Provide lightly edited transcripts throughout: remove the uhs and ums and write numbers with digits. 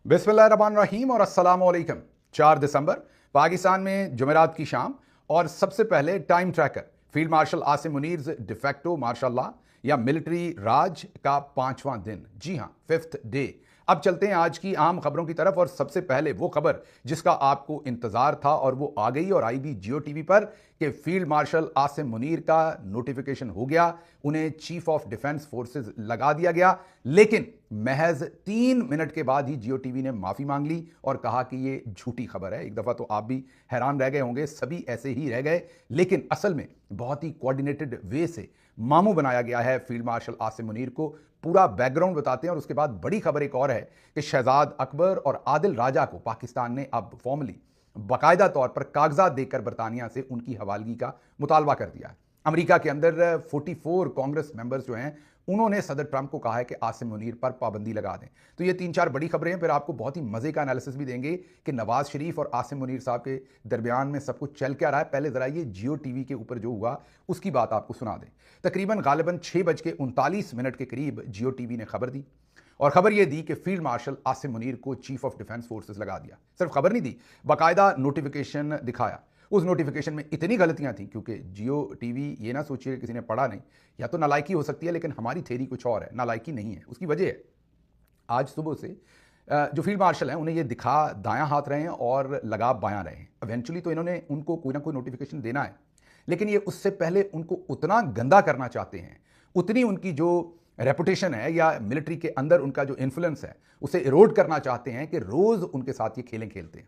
बिस्मिल्लाहिर्रहमानिर्रहीम और अस्सलामुअलैकुम। 4 दिसंबर पाकिस्तान में जुमेरात की शाम और सबसे पहले time tracker field marshal Asim Munir de facto martial law या मिलिट्री राज का 5वां दिन, जी हां, 5th डे। अब चलते हैं आज की आम खबरों की तरफ और सबसे पहले वो खबर जिसका आपको इंतजार था और वो आ गई और आई भी जियो टीवी पर कि फील्ड मार्शल आसिम मुनीर का नोटिफिकेशन हो गया, उन्हें चीफ ऑफ डिफेंस फोर्सेस लगा दिया गया। लेकिन महज 3 मिनट के बाद ही जियो टीवी ने माफी मांग ली और कहा कि ये झूठी खबर है। एक दफा तो आप भी हैरान रह गए होंगे, सभी ऐसे ही रह गए, लेकिन असल में बहुत ही कोऑर्डिनेटेड वे से मामू बनाया गया है फील्ड मार्शल आसिम मुनीर को। पूरा बैकग्राउंड बताते हैं और उसके बाद बड़ी खबर एक और है कि शहजाद अकबर और आदिल राजा को पाकिस्तान ने अब फॉर्मली बाकायदा तौर पर कागजात देकर बरतानिया से उनकी हवालगी का मुतालबा कर दिया है। अमेरिका के अंदर 44 कांग्रेस मेंबर्स जो हैं उन्होंने सदर ट्रंप को कहा है कि आसिम मुनीर पर पाबंदी लगा दें। तो ये 3-4 बड़ी खबरें हैं, फिर आपको बहुत ही मजे का एनालिसिस भी देंगे कि नवाज शरीफ और आसिम मुनीर साहब के दरमियान में सब कुछ चल क्या रहा है। पहले जरा ये जियो टीवी के ऊपर जो हुआ उसकी बात आपको सुना दें। तकरीबन गालिबन 6:39 के करीब जियो टीवी ने खबर दी और खबर यह दी कि फील्ड मार्शल आसिम मुनीर को चीफ ऑफ डिफेंस फोर्सेस लगा दिया। सिर्फ खबर नहीं दी, बाकायदा नोटिफिकेशन दिखाया। उस नोटिफिकेशन में इतनी गलतियां थी, क्योंकि जियो टीवी ये ना सोचिए किसी ने पढ़ा नहीं, या तो नालायकी हो सकती है, लेकिन हमारी थ्योरी कुछ और है, नालायकी नहीं है। उसकी वजह है आज सुबह से जो फील्ड मार्शल हैं उन्हें ये दिखा दायां हाथ रहे हैं और लगा बायां रहे हैं। इवेंचुअली तो इन्होंने उनको कोई ना कोई नोटिफिकेशन देना है, लेकिन ये उससे पहले उनको उतना गंदा करना चाहते हैं, उतनी उनकी जो रेपुटेशन है या मिलिट्री के अंदर उनका जो इन्फ्लुएंस है उसे इरोड करना चाहते हैं कि रोज उनके साथ ये खेलें खेलते हैं।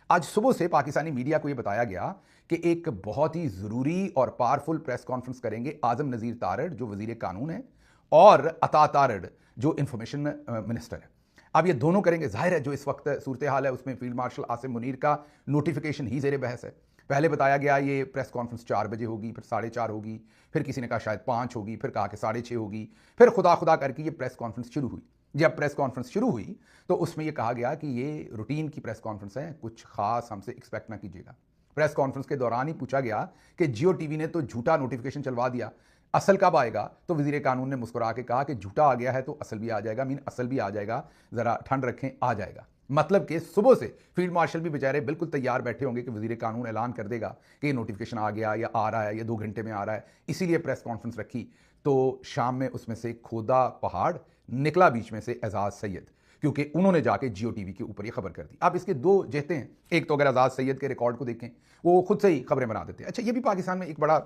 आज सुबह से पाकिस्तानी मीडिया को यह बताया गया कि एक बहुत ही जरूरी और पावरफुल प्रेस कॉन्फ्रेंस करेंगे आजम नजीर तारड़ जो वजीर कानून है और अता तारड़ जो इंफॉर्मेशन मिनिस्टर है। अब ये दोनों करेंगे। जाहिर है जो इस वक्त सूरत हाल है उसमें फील्ड मार्शल आसिम मुनीर का नोटिफिकेशन ही जेर बहस है। पहले बताया गया ये प्रेस कॉन्फ्रेंस 4 बजे होगी, फिर 4:30 होगी, फिर किसी ने कहा शायद 5 होगी, फिर कहा कि 6:30 होगी, फिर खुदा खुदा करके ये प्रेस कॉन्फ्रेंस शुरू हुई। जब प्रेस कॉन्फ्रेंस शुरू हुई तो उसमें यह कहा गया कि ये रूटीन की प्रेस कॉन्फ्रेंस है, कुछ खास हमसे एक्सपेक्ट ना कीजिएगा। प्रेस कॉन्फ्रेंस के दौरान ही पूछा गया कि जियो टीवी ने तो झूठा नोटिफिकेशन चलवा दिया, असल कब आएगा? तो वजीर कानून ने मुस्कुरा के कहा कि झूठा आ गया है तो असल भी आ जाएगा, असल भी आ जाएगा, जरा ठंड रखें, आ जाएगा। मतलब कि सुबह से फील्ड मार्शल भी बेचारे बिल्कुल तैयार बैठे होंगे कि वजीर कानून ऐलान कर देगा कि ये नोटिफिकेशन आ गया या आ रहा है या 2 घंटे में आ रहा है, इसीलिए प्रेस कॉन्फ्रेंस रखी। तो शाम में उसमें से खोदा पहाड़ निकला बीच में से एजाज सैयद, क्योंकि उन्होंने जाके जियो टीवी के ऊपर ये खबर कर दी। अब इसके 2 जहते हैं। एक तो अगर एजाज सैयद के रिकॉर्ड को देखें, वो खुद से ही खबरें बना देते हैं। अच्छा, ये भी पाकिस्तान में एक बड़ा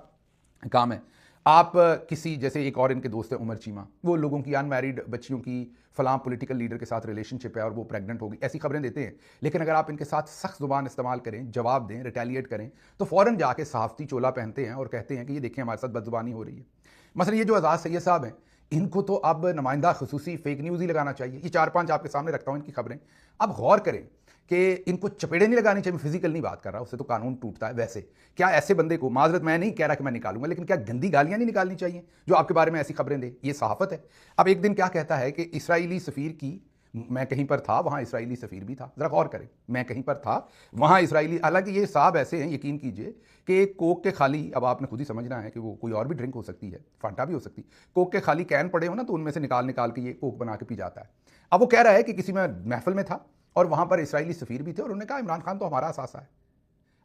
काम है। आप किसी, जैसे एक और इनके दोस्त है उमर चीमा, वो लोगों की अनमैरिड बच्चियों की फलां पॉलिटिकल लीडर के साथ रिलेशनशिप है और वो प्रेग्नेंट होगी, ऐसी खबरें देते हैं। लेकिन अगर आप इनके साथ सख्त जुबान इस्तेमाल करें, जवाब दें, रिटेलिएट करें, तो फौरन जाके सहाफती चोला पहनते हैं और कहते हैं कि ये देखें हमारे साथ बदजुबानी हो रही है। मसलन ये जो एजाज सैयद साहब हैं, इनको तो अब नुमाइंदा खसूसी फेक न्यूज़ ही लगाना चाहिए। ये 4-5 आपके सामने रखता हूँ इनकी खबरें। अब गौर करें कि इनको चपेड़े नहीं लगानी चाहिए। फिजिकल नहीं बात कर रहा, उससे तो कानून टूटता है। वैसे क्या ऐसे बंदे को, माजरत मैं नहीं कह रहा कि मैं निकालूंगा, लेकिन क्या गंदी गालियां नहीं निकालनी चाहिए जो आपके बारे में ऐसी खबरें दे? ये सहाफत है। अब एक दिन क्या कहता है कि इसराइली सफीर की, मैं कहीं पर था वहां इसराइली सफीर भी था। जरा गौर करें, मैं कहीं पर था वहां इसराइली, हालांकि ये साहब ऐसे हैं, यकीन कीजिए कि कोक के खाली, अब आपने खुद ही समझना है कि वो कोई और भी ड्रिंक हो सकती है, फांटा भी हो सकती है, कोक के खाली कैन पड़े हो ना तो उनमें से निकाल निकाल के ये कोक बना के पी जाता है। अब वो कह रहा है कि किसी में महफिल में था और वहां पर इसराइली सफीर भी थे और उन्होंने कहा इमरान खान तो हमारा असासा है।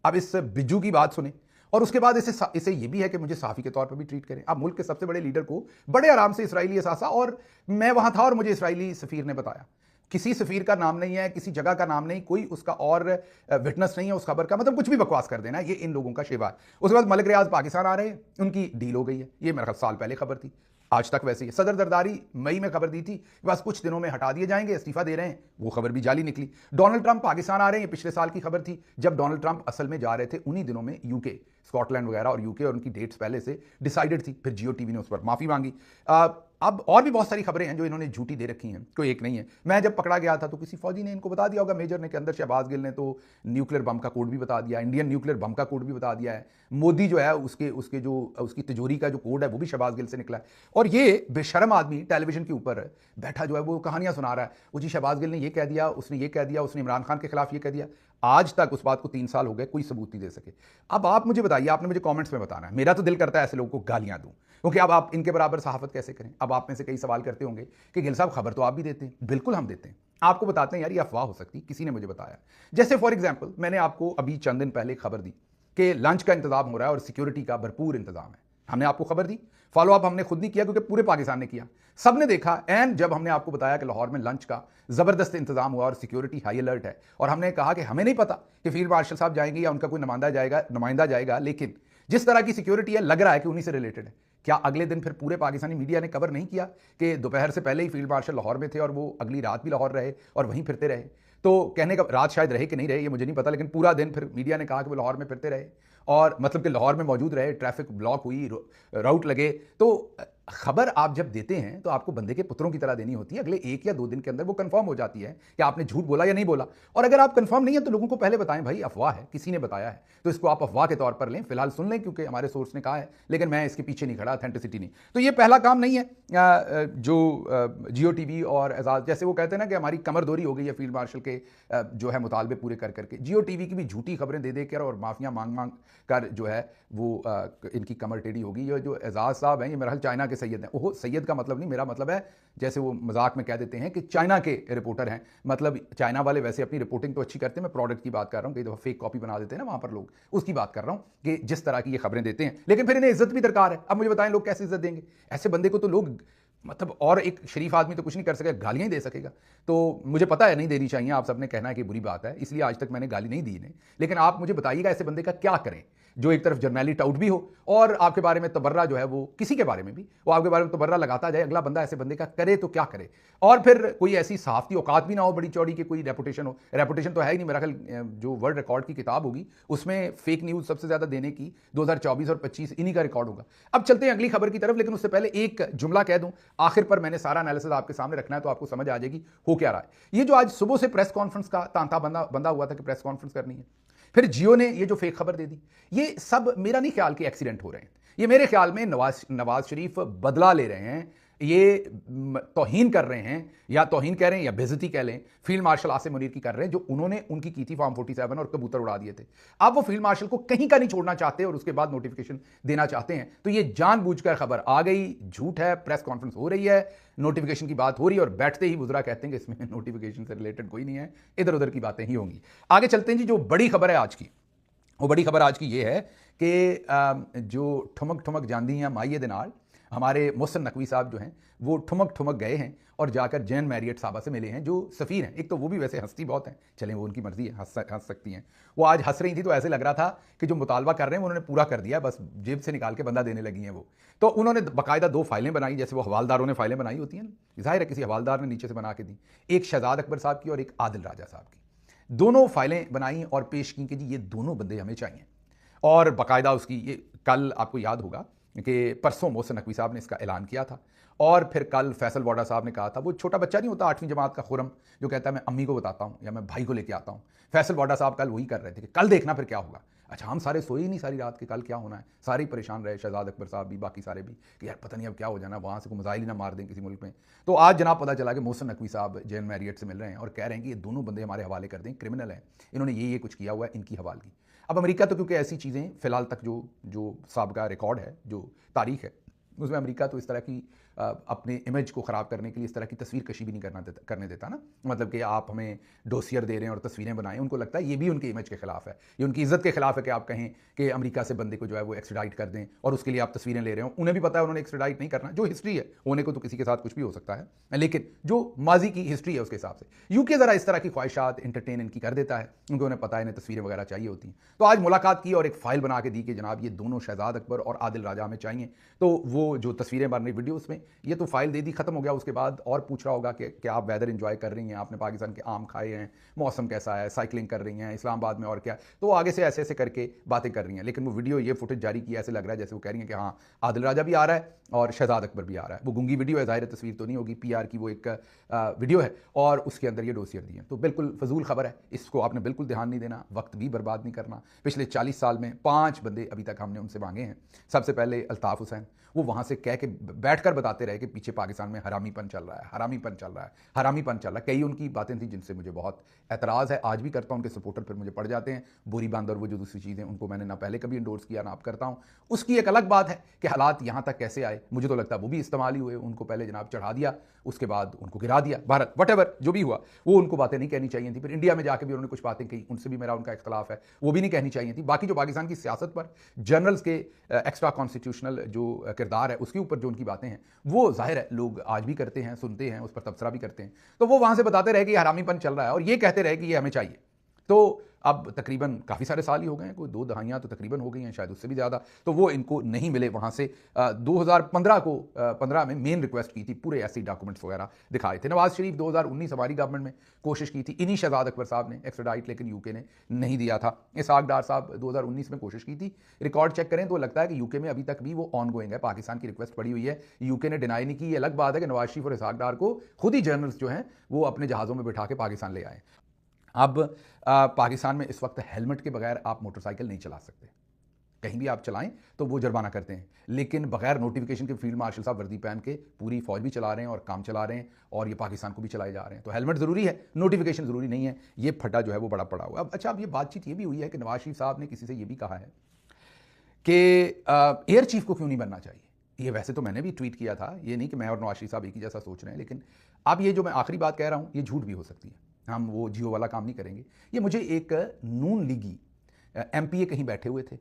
अब इस बिज्जू की बात सुने और उसके बाद इसे ये भी है कि मुझे साफी के तौर पर भी ट्रीट करें। अब मुल्क के सबसे बड़े लीडर को बड़े आराम से इसराइली असासा, और मैं वहां था और मुझे इसराइली सफीर ने बताया। किसी सफीर का नाम नहीं है, किसी जगह का नाम नहीं, कोई उसका और विटनेस नहीं है उस खबर का, मतलब कुछ भी बकवास कर देना, ये इन लोगों का शेवा है। उसके बाद मलिक रियाज पाकिस्तान आ रहे हैं, उनकी डील हो गई है। ये मेरा साल पहले खबर थी, आज तक वैसे ही। सदर जरदारी मई में खबर दी थी, बस कुछ दिनों में हटा दिए जाएंगे, इस्तीफा दे रहे हैं, वो खबर भी जाली निकली। डोनाल्ड ट्रंप पाकिस्तान आ रहे हैं, ये पिछले साल की खबर थी, जब डोनाल्ड ट्रंप असल में जा रहे थे उन्हीं दिनों में यूके, स्कॉटलैंड वगैरह, और यूके और उनकी डेट्स पहले से डिसाइडेड थी। फिर जियो टीवी ने उस पर माफी मांगी। अब और भी बहुत सारी खबरें हैं जो इन्होंने झूठी दे रखी हैं, कोई एक नहीं है। मैं जब पकड़ा गया था तो किसी फौजी ने इनको बता दिया होगा, मेजर ने, के अंदर शहबाज गिल ने तो न्यूक्लियर बम का कोड भी बता दिया, इंडियन न्यूक्लियर बम का कोड भी बता दिया है। मोदी जो है उसकी तिजोरी का जो कोड है वो भी शहबाज गिल से निकला है। और ये बेशरम आदमी टेलीविजन के ऊपर बैठा जो है वो कहानियां सुना रहा है, वो जी शहबाज गिल ने ये कह दिया, उसने ये कह दिया, उसने इमरान खान के खिलाफ ये कह दिया। आज तक उस बात को 3 साल हो गए, कोई सबूत नहीं दे सके। अब आप मुझे बताइए, आपने मुझे कमेंट्स में बताना है, मेरा तो दिल करता है ऐसे लोगों को गालियां दूं, क्योंकि अब आप इनके बराबर सहाफत कैसे करें। अब आप में से कई सवाल करते होंगे कि गिल साहब खबर तो आप भी देते हैं। बिल्कुल हम देते हैं, آپ کو بتاتے ہیں یار یہ افواہ ہو سکتی, کسی نے مجھے بتایا. جیسے فار ایگزامپل میں نے آپ کو ابھی چند دن پہلے خبر دی کہ لنچ کا انتظام ہو رہا ہے اور سیکیورٹی کا بھرپور انتظام ہے. ہم نے آپ کو خبر دی, فالو اپ ہم نے خود نہیں کیا کیونکہ پورے پاکستان نے کیا. سب نے دیکھا اینڈ جب ہم نے آپ کو بتایا کہ لاہور میں لنچ کا زبردست انتظام ہوا اور سیکیورٹی ہائی الرٹ ہے, اور ہم نے کہا کہ ہمیں نہیں پتا کہ فیلڈ مارشل صاحب جائیں گے یا ان کا کوئی نمائندہ جائے گا, لیکن جس طرح کی سیکیورٹی ہے لگ رہا ہے کہ انہی سے ریلیٹڈ ہے. کیا اگلے دن پھر پورے پاکستانی میڈیا نے کور نہیں کیا کہ دوپہر سے پہلے ہی فیلڈ مارشل لاہور میں تھے اور وہ اگلی رات بھی لاہور رہے اور وہیں پھرتے رہے؟ تو کہنے کا رات شاید رہے کہ نہیں رہے یہ مجھے نہیں پتا, لیکن پورا دن پھر میڈیا نے کہا کہ وہ لاہور میں پھرتے رہے اور مطلب کہ لاہور میں موجود رہے, ٹریفک بلاک ہوئی, راؤٹ لگے. تو خبر آپ جب دیتے ہیں تو آپ کو بندے کے پتروں کی طرح دینی ہوتی ہے. اگلے 1 یا 2 دن کے اندر وہ کنفرم ہو جاتی ہے کہ آپ نے جھوٹ بولا یا نہیں بولا, اور اگر آپ کنفرم نہیں ہے تو لوگوں کو پہلے بتائیں بھائی افواہ ہے, کسی نے بتایا ہے, تو اس کو آپ افواہ کے طور پر لیں, فی الحال سن لیں کیونکہ ہمارے سورس نے کہا ہے, لیکن میں اس کے پیچھے نہیں کھڑا, اتھینٹسٹی نہیں. تو یہ پہلا کام نہیں ہے جو جیو ٹی وی اور اعزاز, جیسے وہ کہتے ہیں نا کہ ہماری کمر دوری ہو گئی ہے فیلڈ مارشل کے جو ہے مطالبے پورے کر کے, جیو ٹی وی کی بھی جھوٹی خبریں دے کر اور معافیاں مانگ کر جو ہے وہ ان کی کمر ٹیڑھی ہوگی. یہ جو اعزاز صاحب ہیں یہ میرا خیال چائنا کے سید ہیں. وہ سید کا مطلب نہیں, میرا مطلب ہے جیسے وہ مذاق میں کہہ دیتے ہیں کہ چائنا کے رپورٹر ہیں, مطلب چائنا والے ویسے اپنی رپورٹنگ تو اچھی کرتے ہیں, میں پروڈکٹ کی بات کر رہا ہوں, کئی دفعہ فیک کاپی بنا دیتے ہیں نا وہاں پر لوگ, اس کی بات کر رہا ہوں کہ جس طرح کی یہ خبریں دیتے ہیں, لیکن پھر انہیں عزت بھی درکار ہے. اب مجھے بتائیں لوگ کیسے عزت دیں گے ایسے بندے کو؟ تو لوگ مطلب, اور ایک شریف آدمی تو کچھ نہیں کر سکے, گالیاں ہی دے سکے گا. تو مجھے پتا ہے نہیں دینی چاہیے, آپ سب نے کہنا ہے کہ بری بات ہے, اس لیے آج تک میں نے گالی نہیں دی انہیں, لیکن آپ مجھے بتائیے گا ایسے بندے کا کیا کریں جو ایک طرف جرنیلی ٹاؤٹ بھی ہو اور آپ کے بارے میں تبرہ جو ہے وہ کسی کے بارے میں بھی وہ آپ کے بارے میں تبرہ لگاتا جائے, اگلا بندہ ایسے بندے کا کرے تو کیا کرے, اور پھر کوئی ایسی صحافتی اوقات بھی نہ ہو بڑی چوڑی کہ کوئی ریپوٹیشن ہو. ریپوٹیشن تو ہے ہی نہیں, میرا خیال جو ورلڈ ریکارڈ کی کتاب ہوگی اس میں فیک نیوز سب سے زیادہ دینے کی 2024 اور 25 انہی کا ریکارڈ ہوگا. اب چلتے ہیں اگلی خبر کی طرف, لیکن اس سے پہلے ایک جملہ کہہ دوں آخر پر, میں نے سارا انالیسس آپ کے سامنے رکھنا ہے تو آپ کو سمجھ آ جائے گی ہو کیا رہا ہے. یہ جو آج صبح سے پریس کانفرنس کا تانتا بندہ ہوا تھا کہ پریس کانفرنس کرنی ہے, پھر جیو نے یہ جو فیک خبر دے دی, یہ سب میرا نہیں خیال کہ ایکسیڈنٹ ہو رہے ہیں. یہ میرے خیال میں نواز شریف بدلہ لے رہے ہیں, یہ توہین کر رہے ہیں, یا توہین کہہ رہے ہیں یا بے عزتی کہہ لیں, فیلڈ مارشل عاصم منیر کی کر رہے ہیں جو انہوں نے ان کی تھی فارم 47 اور کبوتر اڑا دیے تھے. اب وہ فیلڈ مارشل کو کہیں کا نہیں چھوڑنا چاہتے اور اس کے بعد نوٹیفیکیشن دینا چاہتے ہیں. تو یہ جان بوجھ کر خبر آ گئی, جھوٹ ہے, پریس کانفرنس ہو رہی ہے, نوٹیفیکیشن کی بات ہو رہی ہے, اور بیٹھتے ہی وزراء کہتے ہیں کہ اس میں نوٹیفیکیشن سے ریلیٹڈ کوئی نہیں ہے, ادھر ادھر کی باتیں ہی ہوں گی. آگے چلتے ہیں جی. جو بڑی خبر ہے آج کی, وہ بڑی خبر آج کی یہ ہے کہ جو ٹھمک جاندی ہیں مائیے دے نال, ہمارے محسن نقوی صاحب جو ہیں وہ ٹھمک گئے ہیں اور جا کر جین میریٹ صاحبہ سے ملے ہیں جو سفیر ہیں. ایک تو وہ بھی ویسے ہنستی بہت ہیں, چلیں وہ ان کی مرضی ہے, ہنس سکتی ہیں. وہ آج ہنس رہی تھی تو ایسے لگ رہا تھا کہ جو مطالبہ کر رہے ہیں انہوں نے پورا کر دیا, بس جیب سے نکال کے بندہ دینے لگی ہیں وہ. تو انہوں نے باقاعدہ 2 فائلیں بنائی, جیسے وہ حوالداروں نے فائلیں بنائی ہوتی ہیں نا, ظاہر ہے کسی حوالدار نے نیچے سے بنا کے دی, ایک شہزاد اکبر صاحب کی اور ایک عادل راجہ صاحب کی. دونوں فائلیں بنائیں اور پیش کی کہ جی یہ دونوں بندے ہمیں چاہیے, اور باقاعدہ اس کی یہ کل آپ کو یاد ہوگا کہ پرسوں محسن نقوی صاحب نے اس کا اعلان کیا تھا, اور پھر کل فیصل واڈا صاحب نے کہا تھا, وہ چھوٹا بچہ نہیں ہوتا 8ویں جماعت کا خرم جو کہتا ہے میں امی کو بتاتا ہوں یا میں بھائی کو لے کے آتا ہوں, فیصل واڈا صاحب کل وہی کر رہے تھے کہ کل دیکھنا پھر کیا ہوگا. اچھا ہم سارے سوئے ہی نہیں ساری رات کے کل کیا ہونا ہے, سارے پریشان رہے, شہزاد اکبر صاحب بھی, باقی سارے بھی, کہ یار پتہ نہیں اب کیا ہو جانا, وہاں سے کوئی میزائل ہی نہ مار دیں کسی ملک میں. تو آج جناب پتہ چلا کہ محسن نقوی صاحب جین میریٹ سے مل رہے ہیں اور کہہ رہے ہیں کہ یہ دونوں بندے ہمارے حوالے کر دیں, کرمنل ہیں, انہوں نے یہ کچھ کیا ہوا ہے, ان کی حوالگی. اب امریکہ تو کیونکہ ایسی چیزیں فی الحال تک جو سابقہ ریکارڈ ہے, جو تاریخ ہے, اس میں امریکہ تو اس طرح کی اپنے امیج کو خراب کرنے کے لیے اس طرح کی تصویر کشی بھی نہیں کرنے دیتا نا. مطلب کہ آپ ہمیں ڈوسیئر دے رہے ہیں اور تصویریں بنائیں, ان کو لگتا ہے یہ بھی ان کے امیج کے خلاف ہے, یہ ان کی عزت کے خلاف ہے کہ آپ کہیں کہ امریکہ سے بندے کو جو ہے وہ ایکسٹریڈائٹ کر دیں اور اس کے لیے آپ تصویریں لے رہے ہوں. انہیں بھی پتا ہے انہوں نے ایکسٹریڈائٹ نہیں کرنا, جو ہسٹری ہے ہونے کو تو کسی کے ساتھ کچھ بھی ہو سکتا ہے, لیکن جو ماضی کی ہسٹری ہے اس کے حساب سے یو کے ذرا اس طرح کی خواہشات انٹرٹین ان کی کر دیتا ہے, کیونکہ انہیں پتا ہے انہیں تصویریں وغیرہ چاہیے ہوتی ہیں. تو آج ملاقات کی اور ایک فائل بنا کے دی کہ جناب یہ دونوں شہزاد اکبر اور عادل راجہ ہمیں چاہیے. تو وہ جو تصویریں بن رہی ویڈیوز میں, یہ تو فائل دے دی, ختم ہو گیا. اس کے بعد اور پوچھ رہا ہوگا کہ آپ ویدر انجوائے کر رہی ہیں, آپ نے پاکستان کے آم کھائے ہیں, موسم کیسا ہے, سائیکلنگ کر رہی ہیں اسلام آباد میں اور کیا, تو آگے سے ایسے کر کے باتیں کر رہی ہیں. لیکن وہ ویڈیو یہ فوٹیج جاری کیا ایسے لگ رہا ہے جیسے وہ کہہ رہی ہیں کہ ہاں عادل راجہ بھی آ رہا ہے اور شہزاد اکبر بھی آ رہا ہے. وہ گنگی ویڈیو ہے, ظاہر تصویر تو نہیں ہوگی, پی آر کی وہ ایک ویڈیو ہے, اور اس کے اندر یہ ڈوسیئر دی ہیں. تو بالکل فضول خبر ہے, اس کو آپ نے بالکل دھیان نہیں دینا, وقت بھی برباد نہیں کرنا. پچھلے 40 سال میں 5 بندے ابھی تک ہم نے ان سے مانگے ہیں. سب سے پہلے الطاف حسین, وہ وहाँ से कह के बैठ कर बताते रहे कि पीछे पाकिस्तान में हरामीपन चल रहा है, हरामीपन चल रहा है, हरामीपन चल रहा है। कई उनकी बातें थी जिनसे मुझे बहुत एतराज़ है, आज भी करता हूँ। उनके सपोर्टर फिर मुझे पड़ जाते हैं, बोरी बंद और वो जो दूसरी चीज़ें, उनको मैंने ना पहले कभी इंडोर्स किया ना अब करता हूँ। उसकी एक अलग बात है कि हालात यहाँ तक कैसे आए, मुझे तो लगता है वो भी इस्तेमाल ही हुए। उनको पहले जनाब चढ़ा दिया, उसके बाद उनको गिरा दिया। भारत वटेवर जो भी हुआ, वो उनको बातें नहीं कहनी चाहिए थी। फिर इंडिया में जाके भी उन्होंने कुछ बातें कही, उनसे भी मेरा उनका इख्तलाफ है, वो भी नहीं कहनी चाहिए थी। बाकी जो पाकिस्तान की सियासत पर जनरल्स के एक्स्ट्रा कॉन्स्टिट्यूशनल जो किरदार है उसके ऊपर जो उनकी बातें हैं, वो जाहिर है लोग आज भी करते हैं, सुनते हैं, उस पर तबसरा भी करते हैं। तो वो वहाँ से बताते रहे कि हरामीपन चल रहा है और ये कहते रहे कि ये हमें चाहिए। तो अब तकरीबन काफ़ी सारे साल ही हो गए हैं, कोई 2 दहाइयाँ तो तकरीबन हो गई हैं, शायद उससे भी ज़्यादा। तो वो इनको नहीं मिले वहाँ से। 2015 में मेन रिक्वेस्ट की थी, पूरे ऐसे डॉक्यूमेंट्स वगैरह दिखाए थे। नवाज शरीफ 2019 हमारी गवर्नमेंट में कोशिश की थी, इन्हीं शहजाद अकबर साहब ने एक्स्ट्राडाइट, लेकिन यूके ने नहीं दिया था। इसहाक डार साहब 2019 में कोशिश की थी, रिकॉर्ड चेक करें तो लगता है कि यूके में अभी तक भी वो ऑन गोइंग है। पाकिस्तान की रिक्वेस्ट पड़ी हुई है, यूके ने डिनाई नहीं की। ये अलग बात है कि नवाज शरीफ और इसहाक डार को खुद ही जर्नल्स जो हैं वो अपने जहाज़ों में बिठा के पाकिस्तान ले आए। अब पाकिस्तान में इस वक्त हेलमेट के बगैर आप मोटरसाइकिल नहीं चला सकते। कहीं भी आप चलाएं तो वो जुर्माना करते हैं, लेकिन बगैर नोटिफिकेशन के फील्ड मार्शल साहब वर्दी पहन के पूरी फौज भी चला रहे हैं और काम चला रहे हैं, और ये पाकिस्तान को भी चलाए जा रहे हैं। तो हेलमेट ज़रूरी है, नोटिफिकेशन ज़रूरी नहीं है। ये फटा जो है वो बड़ा पड़ा हुआ है। अब अच्छा, अब ये बातचीत ये भी हुई है कि नवाज शरीफ साहब ने किसी से ये भी कहा है कि एयर चीफ को क्यों नहीं बनना चाहिए। ये वैसे तो मैंने भी ट्वीट किया था, ये नहीं कि मैं और नवाज शरीफ साहब एक ही जैसा सोच रहे हैं, लेकिन अब ये जो मैं आखिरी बात कह रहा हूँ ये झूठ भी हो सकती है। हम वो जियो वाला काम नहीं करेंगे। ये मुझे एक नून लीगी एमपीए कहीं बैठे हुए थे।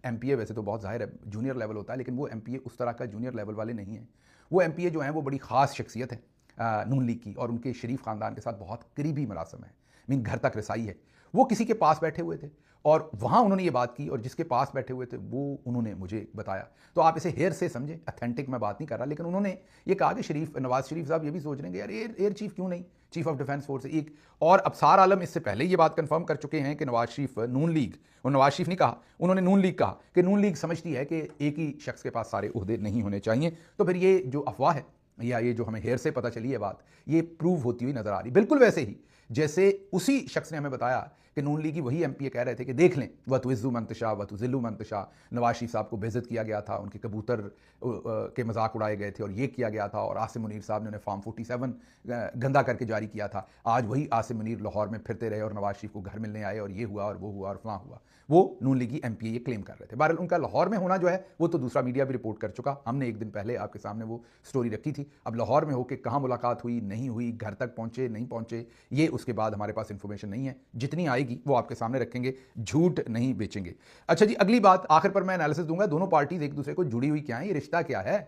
एमपीए वैसे तो बहुत जाहिर है जूनियर लेवल होता है, लेकिन वो एमपीए उस तरह का जूनियर लेवल वाले नहीं हैं। वो एमपीए जो हैं वो बड़ी ख़ास शख्सियत है नून लीग की, और उनके शरीफ ख़ानदान के साथ बहुत करीबी मरासम है, मीन घर तक रसाई है। वो किसी के पास बैठे हुए थे और वहाँ उन्होंने ये बात की, और जिसके पास बैठे हुए थे वो उन्होंने मुझे बताया। तो आप इसे हेयर से समझें, अथेंटिक मैं बात नहीं कर रहा, लेकिन उन्होंने ये कहा कि नवाज शरीफ साहब ये भी सोच रहे हैं कि यार एयर चीफ क्यों नहीं, चीफ ऑफ डिफेंस फोर्स एक। और अबसार आलम इससे पहले ये बात कंफर्म कर चुके हैं कि नवाज शरीफ नून लीग, और नवाज शरीफ नहीं कहा, उन्होंने नून लीग कहा कि नून लीग समझती है कि एक ही शख्स के पास सारे ओहदे नहीं होने चाहिए। तो फिर ये जो अफवाह है या ये जो हमें हेयर से पता चली है बात, ये प्रूव होती हुई नजर आ रही। बिल्कुल वैसे ही जैसे उसी शख्स ने हमें बताया कि नून लीग की वही एमपीए कह रहे थे कि देख लें वतुइज़्ज़ु मंतशा वतुज़िल्लु मंतशा, नवाज शरीफ साहब को बेइज्जत किया गया था, उनके कबूतर के मजाक उड़ाए गए थे और ये किया गया था, और आसिम मुनीर साहब ने उन्हें फॉर्म 47 गंदा करके जारी किया था। आज वही आसिम मुनीर लाहौर में फिरते रहे और नवाज शरीफ को घर मिलने आए और ये हुआ और वो हुआ और फलां हुआ। वो नून लीगी एमपीए ये क्लेम कर रहे थे। बहरहाल उनका लाहौर में होना जो है वो तो दूसरा मीडिया भी रिपोर्ट कर चुका, हमने एक दिन पहले आपके सामने वो स्टोरी रखी थी। अब लाहौर में होकर कहाँ मुलाकात हुई नहीं हुई, घर तक पहुँचे नहीं पहुँचे, ये उसके बाद हमारे पास इंफॉर्मेशन नहीं है। जितनी आएगी वो आपके सामने रखेंगे, झूठ नहीं बेचेंगे। अच्छा जी, अगली बात आखिर पर मैं एनालिसिस दूंगा, दोनों पार्टीज एक दूसरे को जुड़ी हुई क्या है, ये रिश्ता क्या है,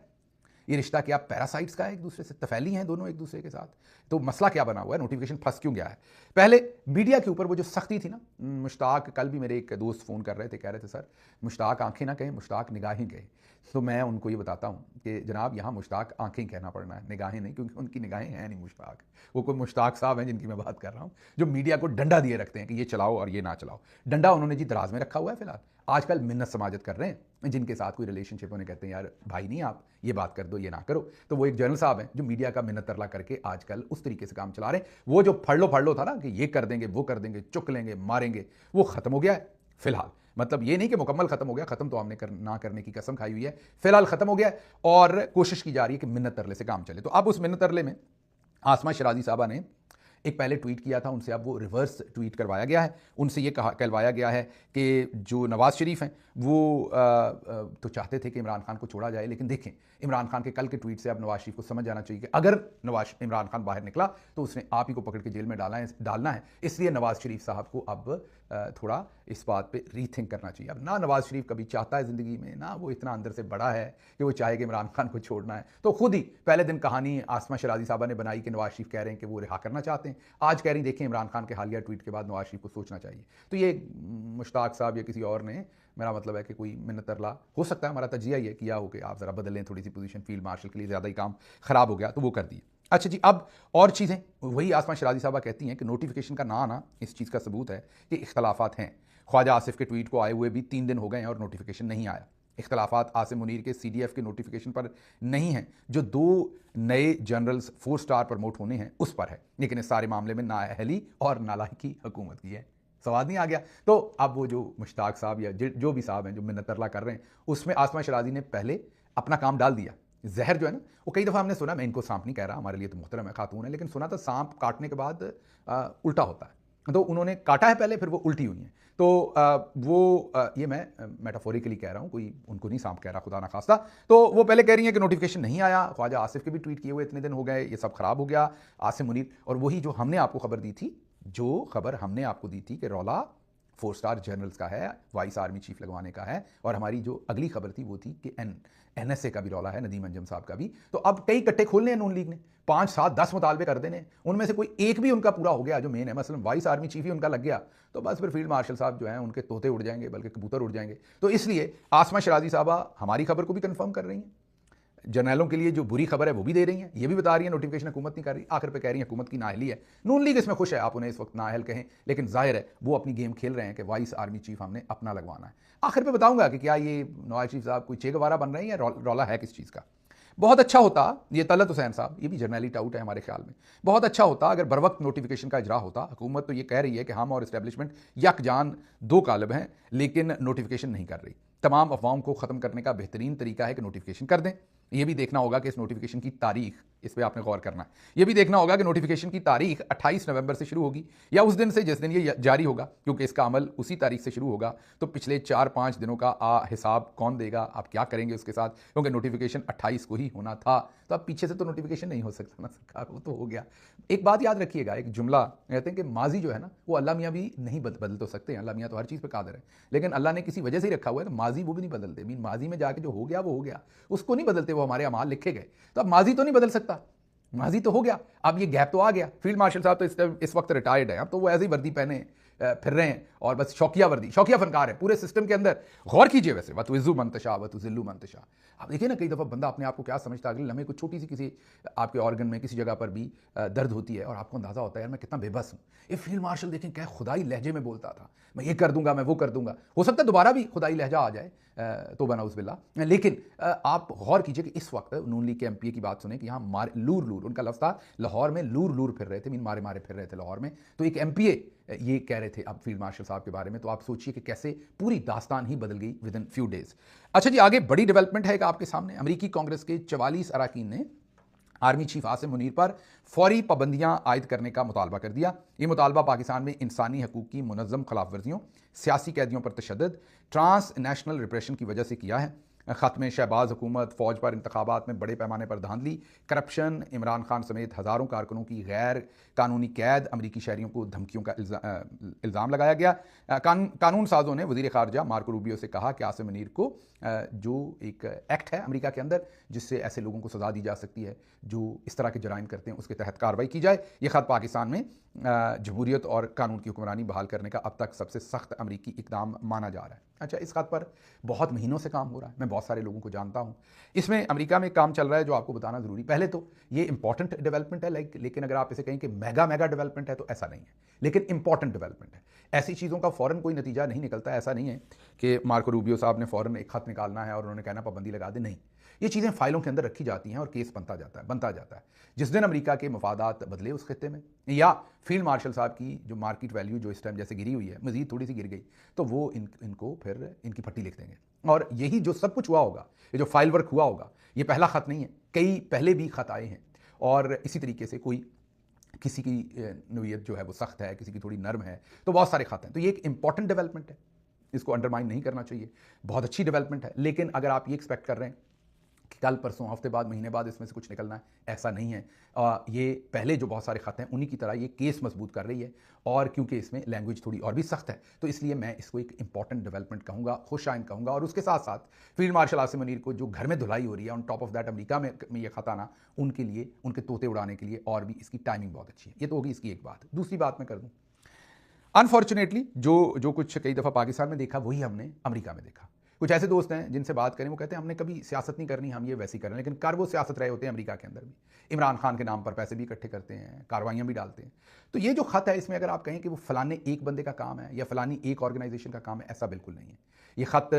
ये रिश्ता क्या पैरासाइट्स का है, एक दूसरे से तफैली हैं दोनों एक दूसरे के साथ। तो मसला क्या बना हुआ है, नोटिफिकेशन फंस क्यों गया है। पहले मीडिया के ऊपर वो जो सख्ती थी ना, मुश्ताक, कल भी मेरे एक दोस्त फ़ोन कर रहे थे, कह रहे थे सर मुश्ताक आंखें ना कहें, मुश्ताक निगाहें कहें। तो मैं उनको ये बताता हूँ कि जनाब यहाँ मुश्ताक आंखें कहना पड़ना है, निगाहें नहीं, क्योंकि उनकी निगाहें हैं नहीं मुश्ताक। वो कोई मुश्ताक साहब हैं जिनकी मैं बात कर रहा हूँ, जो मीडिया को डंडा दिए रखते हैं कि ये चलाओ और ये ना चलाओ। डंडा उन्होंने जी दराज में रखा हुआ है फिलहाल। आजकल मिन्नत समाजत कर रहे हैं, जिनके साथ कोई रिलेशनशिप उन्हें कहते हैं यार भाई नहीं आप ये बात कर दो ये ना करो। तो वो एक जनरल साहब हैं जो मीडिया का मिन्नत तरला करके आजकल उस तरीके से काम चला रहे हैं। वो जो फड़लो था ना कि ये कर देंगे वो कर देंगे, चुक लेंगे मारेंगे, वो खत्म हो गया है फिलहाल। मतलब ये नहीं कि मुकम्मल खत्म हो गया, खत्म तो हमने ना करने की कसम खाई हुई है, फिलहाल खत्म हो गया है और कोशिश की जा रही है कि मिन्नत तरले से काम चले। तो अब उस मिन्नत तरले में आसमा शराजी साहबा ने एक पहले ट्वीट किया था, उनसे अब वो रिवर्स ट्वीट करवाया गया है। उनसे ये कहलवाया गया है कि जो नवाज़ शरीफ हैं वो तो चाहते थे कि इमरान खान को छोड़ा जाए, लेकिन देखें इमरान खान के कल के ट्वीट से अब नवाज़ शरीफ को समझ जाना चाहिए कि अगर इमरान खान बाहर निकला तो उसने आप ही को पकड़ के जेल में डालना है। इसलिए नवाज़ शरीफ साहब को अब थोड़ा इस बात पे रीथिंक करना चाहिए। अब ना नवाज़ शरीफ कभी चाहता है ज़िंदगी में, ना वो इतना अंदर से बड़ा है कि वो चाहे कि इमरान खान को छोड़ना है। तो खुद ही पहले दिन कहानी आसमा शराजी साहबा ने बनाई कि नवाज़ शरीफ कह रहे हैं कि वो रिहा करना चाहते हैं, आज कह रही देखें इमरान खान के हालिया ट्वीट के बाद नवाज़ शरीफ को सोचना चाहिए। तो ये मुश्ताक साहब या किसी और ने, मेरा मतलब है कि कोई मिन्नत तरला हो सकता है, हमारा तजिया ये किया हो कि आप ज़रा बदल लें थोड़ी सी पोजीशन, फील्ड मार्शल के लिए ज़्यादा ही काम ख़राब हो गया तो वो कर दिए। अच्छा जी, अब और चीज़ें वही आसमा शराजी साहबा कहती हैं कि नोटिफिकेशन का ना आना इस चीज़ का सबूत है कि इख्तलाफात हैं। ख्वाजा आसिफ के ट्वीट को आए हुए भी 3 दिन हो गए हैं और नोटिफिकेशन नहीं आया। इख्तलाफात आसिम मुनीर के CDF के नोटिफिकेशन पर नहीं हैं, जो 2 नए जनरल्स 4 स्टार प्रमोट होने हैं उस पर है, लेकिन इस सारे मामले में नाअहली और नालायकी हुकूमत की है। सवाल नहीं आ गया। तो अब वो जो मुश्ताक साहब या जो भी साहब हैं जो मिन्नत तरला कर रहे हैं, उसमें आसमा शराजी ने पहले اپنا کام ڈال دیا. زہر جو ہے نا وہ کئی دفعہ ہم نے سنا, میں ان کو سانپ نہیں کہہ رہا, ہمارے لیے تو محترم ہے, خاتون ہے, لیکن سنا تھا سانپ کاٹنے کے بعد الٹا ہوتا ہے. تو انہوں نے کاٹا ہے پہلے, پھر وہ الٹی ہوئی ہیں. تو یہ میں میٹافوریکلی کہہ رہا ہوں, کوئی ان کو نہیں سانپ کہہ رہا خدا نخواستہ. تو وہ پہلے کہہ رہی ہیں کہ نوٹیفیکیشن نہیں آیا, خواجہ آصف کے بھی ٹویٹ کیے ہوئے اتنے دن ہو گئے, یہ سب خراب ہو گیا, عاصم منیر. اور وہی جو ہم نے آپ کو خبر دی تھی, جو خبر ہم نے آپ کو دی تھی کہ رولا 4 اسٹار جنرلز کا ہے, وائس آرمی چیف لگوانے کا ہے, اور ہماری جو اگلی خبر تھی وہ تھی کہ این ایس اے کا بھی رولا ہے, ندیم انجم صاحب کا بھی. تو اب کئی کٹے کھولنے ہیں نون لیگ نے, 5 7 10 مطالبے کر دینے, ان میں سے کوئی ایک بھی ان کا پورا ہو گیا جو مین ہے, مثلا وائس آرمی چیف ہی ان کا لگ گیا, تو بس پھر فیلڈ مارشل صاحب جو ہیں ان کے طوطے اڑ جائیں گے, بلکہ کبوتر اڑ جائیں گے. تو اس لیے آسمہ شرازی صاحبہ ہماری خبر کو بھی کنفرم کر رہی ہیں, جرنیلوں کے لیے جو بری خبر ہے وہ بھی دے رہی ہیں, یہ بھی بتا رہی ہیں نوٹیفیکیشن حکومت نہیں کر رہی, آخر پہ کہہ رہی ہیں حکومت کی نااہلی ہے. نون لیگ اس میں خوش ہے, آپ انہیں اس وقت نااہل کہیں, لیکن ظاہر ہے وہ اپنی گیم کھیل رہے ہیں کہ وائس آرمی چیف ہم نے اپنا لگوانا ہے. آخر پہ بتاؤں گا کہ کیا یہ نواز شریف صاحب کوئی چے گوارہ بن رہے ہیں یا رولا ہے کس چیز کا. بہت اچھا ہوتا, یہ طلعت حسین صاحب, یہ بھی جرنیلی ٹاؤٹ ہے ہمارے خیال میں, بہت اچھا ہوتا اگر بر وقت نوٹیفیکیشن کا اجرا ہوتا. حکومت تو یہ کہہ رہی ہے کہ ہم اور اسٹیبلشمنٹ یک جان 2 قالب ہیں, لیکن نوٹیفیکیشن نہیں کر رہی. تمام افواہوں کو ختم کرنے کا بہترین طریقہ ہے کہ نوٹیفیکیشن کر دیں. یہ بھی دیکھنا ہوگا کہ اس نوٹیفیکیشن کی تاریخ, اس پہ آپ نے غور کرنا ہے, یہ بھی دیکھنا ہوگا کہ نوٹیفیکیشن کی تاریخ 28 نومبر سے شروع ہوگی یا اس دن سے جس دن یہ جاری ہوگا, کیونکہ اس کا عمل اسی تاریخ سے شروع ہوگا. تو پچھلے 4-5 دنوں کا حساب کون دے گا, آپ کیا کریں گے اس کے ساتھ, کیونکہ نوٹیفیکیشن 28 کو ہی ہونا تھا. تو اب پیچھے سے تو نوٹیفیکیشن نہیں ہو سکتا نا سرکار, وہ تو ہو گیا. ایک بات یاد رکھیے گا, ایک جملہ کہتے ہیں کہ ماضی جو ہے نا وہ اللہ میاں بھی نہیں بدل تو سکتے ہیں, اللہ میاں تو ہر چیز پہ قادر ہے, لیکن اللہ نے کسی وجہ سے ہی رکھا ہوا ہے, تو ماضی وہ بھی نہیں بدلتے. ماضی میں جا کے جو ہو گیا وہ ہو گیا, اس کو نہیں بدلتے, وہ ہمارے اعمال لکھے گئے. تو اب ماضی تو نہیں بدل سکتا, ماضی تو ہو گیا, اب یہ گیپ تو آ گیا. فیلڈ مارشل صاحب تو اس وقت ریٹائرڈ ہیں, اب تو وہ ایسی وردی پہنے پھر رہے ہیں, اور بس شوقیہ وردی, شوقیہ فنکار ہے پورے سسٹم کے اندر. غور کیجئے ویسے, وَتُعِزُّ مَن تَشَاءُ وَتُذِلُّ مَن تَشَاءُ. اب دیکھیں نا کئی دفعہ بندہ اپنے آپ کو کیا سمجھتا ہے, اگلے لمحے کچھ چھوٹی سی کسی آپ کے آرگن میں کسی جگہ پر بھی درد ہوتی ہے, اور آپ کو اندازہ ہوتا ہے یار میں کتنا بے بس ہوں. یہ فیلڈ مارشل دیکھیں کیا خدائی لہجے میں بولتا تھا, میں یہ کر دوں گا, میں وہ کر دوں گا. ہو سکتا ہے دوبارہ بھی خدائی لہجہ آ جائے, توبہ نعوذ باللہ. لیکن آپ غور کیجئے کہ اس وقت نون لیگ کے ایم پی اے کی بات سنیں کہ یہاں لور ان کا لفظ تھا, لاہور میں لور پھر رہے تھے, مارے پھر رہے تھے لاہور میں. تو ایک ایم پی اے یہ کہہ رہے تھے اب فیلڈ مارشل صاحب کے بارے میں, تو آپ سوچئے کہ کیسے پوری داستان ہی بدل گئی ود ان فیو ڈیز. اچھا جی, آگے بڑی ڈیولپمنٹ ہے کہ آپ کے سامنے, امریکی کانگریس کے 44 اراکین نے آرمی چیف عاصم منیر پر فوری پابندیاں عائد کرنے کا مطالبہ کر دیا. یہ مطالبہ پاکستان میں انسانی حقوق کی منظم خلاف ورزیوں, سیاسی قیدیوں پر تشدد, ٹرانس نیشنل ریپریشن کی وجہ سے کیا ہے. ختم شہباز حکومت, فوج پر انتخابات میں بڑے پیمانے پر دھاندلی, کرپشن, عمران خان سمیت ہزاروں کارکنوں کی غیر قانونی قید, امریکی شہریوں کو دھمکیوں کا الزام لگایا گیا. قانون سازوں نے وزیر خارجہ مارکو روبیو سے کہا کہ عاصم منیر کو جو ایک ایکٹ ہے امریکہ کے اندر جس سے ایسے لوگوں کو سزا دی جا سکتی ہے جو اس طرح کے جرائم کرتے ہیں, اس کے تحت کارروائی کی جائے. یہ خط پاکستان میں جمہوریت اور قانون کی حکمرانی بحال کرنے کا اب تک سب سے سخت امریکی اقدام مانا جا رہا ہے. اچھا, اس خط پر بہت مہینوں سے کام ہو رہا ہے, میں بہت سارے لوگوں کو جانتا ہوں. اس میں امریکہ میں کام چل رہا ہے جو آپ کو بتانا ضروری. پہلے تو یہ امپورٹنٹ ڈیولپمنٹ ہے, لیکن اگر آپ اسے کہیں کہ میگا ڈیولپمنٹ ہے تو ایسا نہیں ہے, لیکن امپورٹنٹ ڈیولپمنٹ ہے. ایسی چیزوں کا فوراً کوئی نتیجہ نہیں نکلتا. ایسا نہیں ہے کہ مارکو روبیو صاحب نے فوراً ایک خط نکالنا ہے اور انہوں نے کہنا پابندی لگا دیں. نہیں, یہ چیزیں فائلوں کے اندر رکھی جاتی ہیں اور کیس بنتا جاتا ہے. جس دن امریکہ کے مفادات بدلے اس خطے میں, یا فیلڈ مارشل صاحب کی جو مارکیٹ ویلیو جو اس ٹائم جیسے گری ہوئی ہے مزید تھوڑی سی گر گئی, تو وہ ان کو پھر ان کی پٹی لکھ دیں گے. اور یہی جو سب کچھ ہوا ہوگا, یہ جو فائل ورک ہوا ہوگا, یہ پہلا خط نہیں ہے, کئی پہلے بھی خط آئے ہیں. اور اسی طریقے سے کوئی کسی کی نوعیت جو ہے وہ سخت ہے, کسی کی تھوڑی نرم ہے, تو بہت سارے خط ہیں. تو یہ ایک امپورٹنٹ ڈیولپمنٹ ہے, اس کو انڈرمائن نہیں کرنا چاہیے, بہت اچھی ڈیولپمنٹ ہے. لیکن اگر آپ یہ ایکسپیکٹ کر رہے ہیں کہ کل پرسوں ہفتے بعد مہینے بعد اس میں سے کچھ نکلنا ہے, ایسا نہیں ہے. یہ پہلے جو بہت سارے خط ہیں انہی کی طرح یہ کیس مضبوط کر رہی ہے, اور کیونکہ اس میں لینگویج تھوڑی اور بھی سخت ہے, تو اس لیے میں اس کو ایک امپورٹنٹ ڈیولپمنٹ کہوں گا, خوش آئند کہوں گا. اور اس کے ساتھ ساتھ فیلڈ مارشل عاصم منیر کو جو گھر میں دھلائی ہو رہی ہے, آن ٹاپ آف دیٹ امریکہ میں یہ خط آنا, ان کے لیے, ان کے طوطے اڑانے کے لیے اور بھی اس کی ٹائمنگ بہت اچھی ہے. یہ تو ہوگی اس کی ایک بات. دوسری بات میں کر دوں, انفارچونیٹلی جو کچھ کئی دفعہ پاکستان میں دیکھا وہی ہم نے امریکہ میں دیکھا. کچھ ایسے دوست ہیں جن سے بات کریں, وہ کہتے ہیں ہم نے کبھی سیاست نہیں کرنی, ہم یہ ویسی کریں, لیکن کر وہ سیاست رہے ہوتے ہیں امریکہ کے اندر بھی. عمران خان کے نام پر پیسے بھی اکٹھے کرتے ہیں, کاروائیاں بھی ڈالتے ہیں. تو یہ جو خط ہے اس میں اگر آپ کہیں کہ وہ فلانے ایک بندے کا کام ہے یا فلانی ایک آرگنائزیشن کا کام ہے, ایسا بالکل نہیں ہے. یہ خط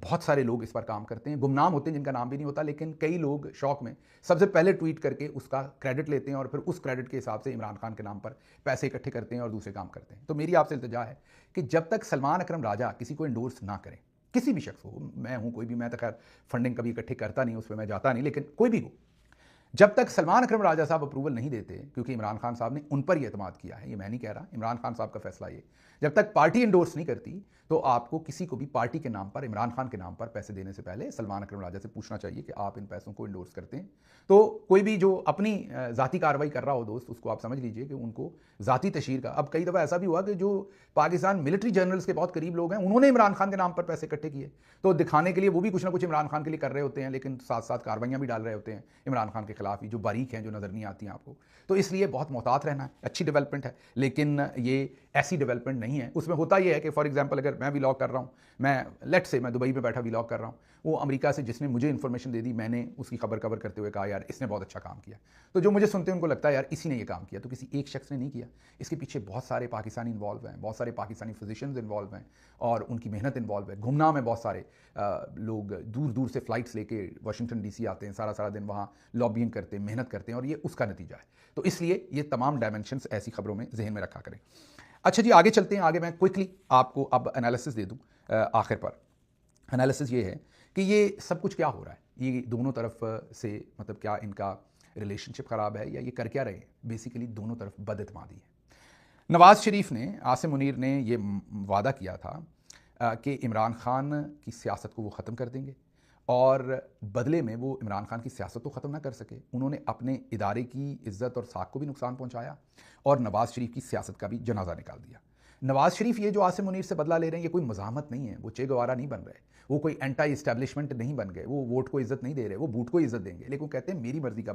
بہت سارے لوگ اس پر کام کرتے ہیں, گمنام ہوتے ہیں جن کا نام بھی نہیں ہوتا, لیکن کئی لوگ شوق میں سب سے پہلے ٹویٹ کر کے اس کا کریڈٹ لیتے ہیں اور پھر اس کریڈٹ کے حساب سے عمران خان کے نام پر پیسے اکٹھے کرتے ہیں اور دوسرے کام کرتے ہیں. تو میری آپ سے التجا ہے کہ جب تک سلمان اکرم راجہ کسی کو انڈورس نہ کریں, किसी भी शख्स हो, मैं हूँ कोई भी, मैं तो खैर फंडिंग कभी इकट्ठी करता नहीं, उस पर मैं जाता नहीं, लेकिन कोई भी हो, जब तक सलमान अकरम राजा साहब अप्रूवल नहीं देते, क्योंकि इमरान खान साहब ने उन पर ही एतमाद किया है, ये मैं नहीं कह रहा, इमरान खान साहब का फैसला ये, जब तक पार्टी इंडोर्स नहीं करती तो आपको किसी को भी पार्टी के नाम पर, इमरान खान के नाम पर पैसे देने से पहले सलमान अकरम राजा से पूछना चाहिए कि आप इन पैसों को इंडोर्स करते हैं। तो कोई भी जो अपनी ज़ाती कार्रवाई कर रहा हो दोस्त, उसको आप समझ लीजिए कि उनको ज़ाती तशहीर का, अब कई दफ़ा ऐसा भी हुआ कि जो पाकिस्तान मिलिट्री जनरल्स के बहुत करीब लोग हैं, उन्होंने इमरान खान के नाम पर पैसे इकट्ठे किए, तो दिखाने के लिए वो भी कुछ ना कुछ इमरान खान के लिए कर रहे होते हैं, लेकिन साथ साथ कार्रवाइयाँ भी डाल रहे होते हैं इमरान खान के खिलाफ ही, जो बारीक हैं, जो नज़र नहीं आती हैं आपको। तो इसलिए बहुत मोहतात रहना है। अच्छी डेवलपमेंट है, लेकिन ये ऐसी डेवलपमेंट नहीं है। उसमें होता यह है कि फॉर एग्जांपल अगर मैं व्लॉग कर रहा हूँ, मैं लेट से मैं दुबई में बैठा व्लॉग कर रहा हूँ, वो अमेरिका से जिसने मुझे इन्फॉर्मेशन दे दी, मैंने उसकी खबर कवर करते हुए कहा यार इसने बहुत अच्छा काम किया, तो जो मुझे सुनते हैं उनको लगता है यार इसी ने ये काम किया, तो किसी एक शख्स ने नहीं किया, इसके पीछे बहुत सारे पाकिस्तानी इन्वॉल्व हैं, बहुत सारे पाकिस्तानी फिजिशियंस इन्वॉल्व हैं और उनकी मेहनत इन्वॉल्व है। गुमनाम में बहुत सारे लोग दूर दूर से फ़्लाइट्स लेके वाशिंगटन DC आते हैं, सारा सारा दिन वहाँ लॉबिंग करते हैं, मेहनत करते हैं, और ये उसका नतीजा है। तो इसलिए ये तमाम डायमेंशंस ऐसी खबरों में जहन में रखा करें। अच्छा जी, आगे चलते हैं। आगे मैं क्विकली आपको अब एनालिसिस दे दूं। आखिर पर एनालिसिस ये है कि ये सब कुछ क्या हो रहा है, ये दोनों तरफ से, मतलब क्या इनका रिलेशनशिप ख़राब है या ये कर क्या रहे हैं? बेसिकली दोनों तरफ बदइत्मादी है। नवाज़ शरीफ ने, आसिम मुनीर ने ये वादा किया था कि इमरान खान की सियासत को वो ख़त्म कर देंगे, और बदले में वो इमरान खान की सियासत तो ख़त्म ना कर सके, उन्होंने अपने इदारे की इज़्ज़त और साख को भी नुकसान पहुंचाया और नवाज़ शरीफ की सियासत का भी जनाजा निकाल दिया। नवाज़ शरीफ ये जो आसिम मुनीर से बदला ले रहे हैं, ये कोई मज़ाहमत नहीं है, वो चे गवारा नहीं बन रहे, वो कोई एंटी इस्टेब्लिशमेंट नहीं बन गए, वो वोट को इज़्ज़त नहीं दे रहे, वो बूट को इज़्ज़त देंगे, लेकिन वो कहते हैं मेरी मर्ज़ी का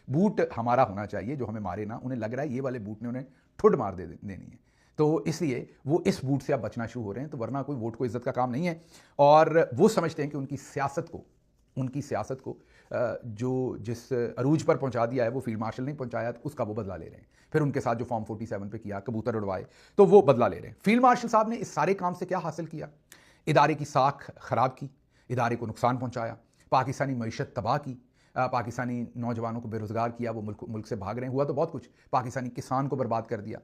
बूट हमारा होना चाहिए, जो हमें मारे ना। उन्हें लग रहा है ये वाले बूट ने उन्हें ठुड मार देनी है, तो इसलिए वो इस बूट से अब बचना शुरू हो रहे हैं। तो वरना कोई वोट को इज़्ज़त का काम नहीं है, और वो समझते हैं कि उनकी सियासत को जो जिस अरूज पर पहुंचा दिया है वो फील्ड मार्शल नहीं पहुंचाया, तो उसका वो बदला ले रहे हैं। फिर उनके साथ जो फॉर्म 47 पे किया, कबूतर उड़वाए, तो वो बदला ले रहे हैं। फील्ड मार्शल साहब ने इस सारे काम से क्या हासिल किया? इदारे की साख खराब की, इदारे को नुकसान पहुंचाया, पाकिस्तानी मईशत तबाह की, पाकिस्तानी नौजवानों को बेरोज़गार किया, वो मुल्क से भाग रहे हैं, हुआ तो बहुत कुछ, पाकिस्तानी किसान को बर्बाद कर दिया,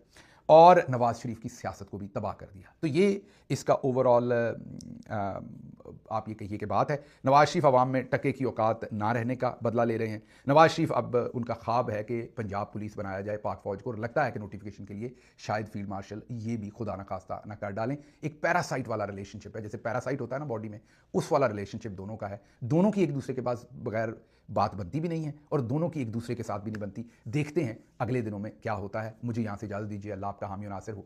और नवाज़ शरीफ की सियासत को भी तबाह कर दिया। तो ये इसका ओवरऑल आप ये कहिए कि बात है। नवाज़ शरीफ अवाम में टके की औकात ना रहने का बदला ले रहे हैं। नवाज़ शरीफ अब उनका ख्वाब है कि पंजाब पुलिस बनाया जाए, पाक फ़ौज को, और लगता है कि नोटिफिकेशन के लिए शायद फील्ड मार्शल ये भी खुदा न खास्ता न कर डालें। एक पैरासाइट वाला रिलेशनशिप है, जैसे पैरासाइट होता है ना बॉडी में, उस वाला रिलेशनशिप दोनों का है। दोनों की एक दूसरे के पास बगैर बात बनती भी नहीं है, और दोनों की एक दूसरे के साथ भी नहीं बनती। देखते हैं अगले दिनों में क्या होता है। मुझे यहाँ से इजाज़त दीजिए। अल्लाह आपका हामी और नासिर हो।